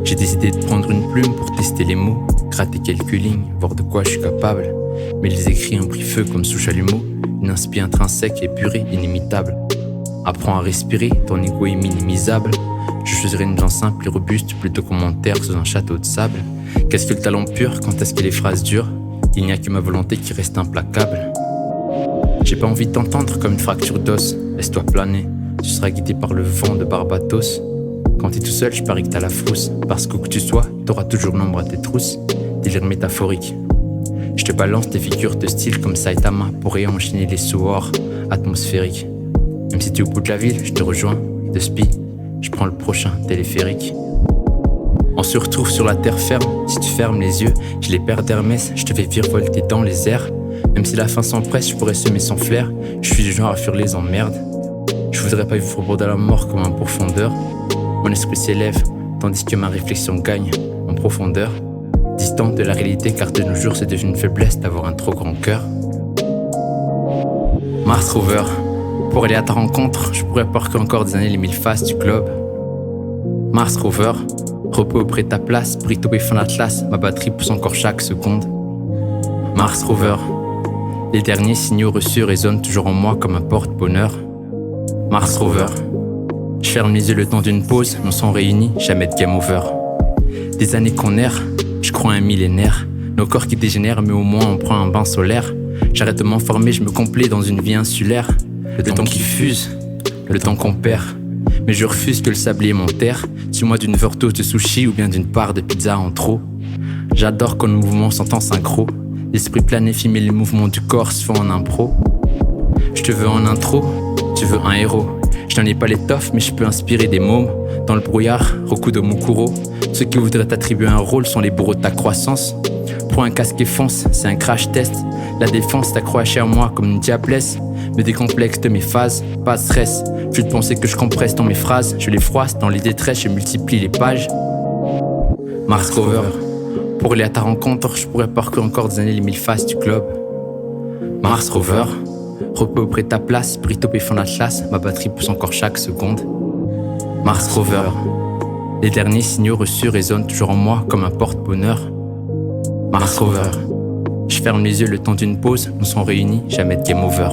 J'ai décidé de prendre une plume pour tester les mots, gratter quelques lignes, voir de quoi je suis capable. Mais les écrits ont pris feu comme sous chalumeau, une inspi intrinsèque, épurée, inimitable. Apprends à respirer, ton ego est minimisable. Je choisirais une gens simple et robuste plutôt qu'un menteur sous un château de sable. Qu'est-ce que le talent pur quand est-ce que les phrases durent? Il n'y a que ma volonté qui reste implacable. J'ai pas envie de t'entendre comme une fracture d'os. Laisse-toi planer, tu seras guidé par le vent de Barbados. Quand t'es tout seul, je parie que t'as la frousse. Parce qu'où que tu sois, t'auras toujours l'ombre à tes trousses. Délire métaphorique. Je te balance des figures de style comme Saitama pour enchaîner les soirs atmosphériques. Même si tu es au bout de la ville, je te rejoins. De spi, je prends le prochain téléphérique. On se retrouve sur la terre ferme. Si tu fermes les yeux, je les perds d'Hermès. Je te fais virevolter dans les airs. Même si la fin s'empresse, je pourrais semer sans flair. Je suis du genre à fuir les emmerdes. Je voudrais pas vivre au bord de la mort comme un pourfendeur. Mon esprit s'élève, tandis que ma réflexion gagne en profondeur. Distant de la réalité, car de nos jours c'est devenu une faiblesse d'avoir un trop grand cœur. Mars Rover, pour aller à ta rencontre, je pourrais parcourir encore des années les 1000 faces du globe. Mars Rover, repos auprès de ta place, Brito et fin l'Atlas, ma batterie pousse encore chaque seconde. Mars Rover, les derniers signaux reçus résonnent toujours en moi comme un porte-bonheur. Mars Rover, je ferme les yeux le temps d'une pause, nos sons réunis, jamais de game over. Des années qu'on erre, je crois un millénaire. Nos corps qui dégénèrent, mais au moins on prend un bain solaire. J'arrête de m'enfermer, je me complais dans une vie insulaire. Le temps qui fuse, le temps qu'on perd. Mais je refuse que le sablier m'enterre. Suis-moi d'une overdose de sushi ou bien d'une part de pizza en trop. J'adore quand nos mouvements sont en synchro. L'esprit planifie mais les mouvements du corps se font en impro. Je te veux en intro, tu veux un héros. Je n'en ai pas l'étoffe mais je peux inspirer des mômes. Dans le brouillard, Rokudo Mukuro. Ceux qui voudraient t'attribuer un rôle sont les bourreaux de ta croissance. Prends un casque et fonce, c'est un crash test. La défense t'accroche à moi comme une diablesse. Me décomplexe de mes phases, pas de stress. Vu de penser que je compresse dans mes phrases. Je les froisse, dans les détresses, je multiplie les pages. Mars Rover, pour aller à ta rencontre, je pourrais parcourir encore des années les 1000 faces du globe. Mars Rover, repos auprès de ta place, Brito et fin l'Atlas, ma batterie pousse encore chaque seconde. Mars Rover, les derniers signaux reçus résonnent toujours en moi comme un porte-bonheur. Mars Rover, je ferme les yeux le temps d'une pause, nous sommes réunis, jamais de game over.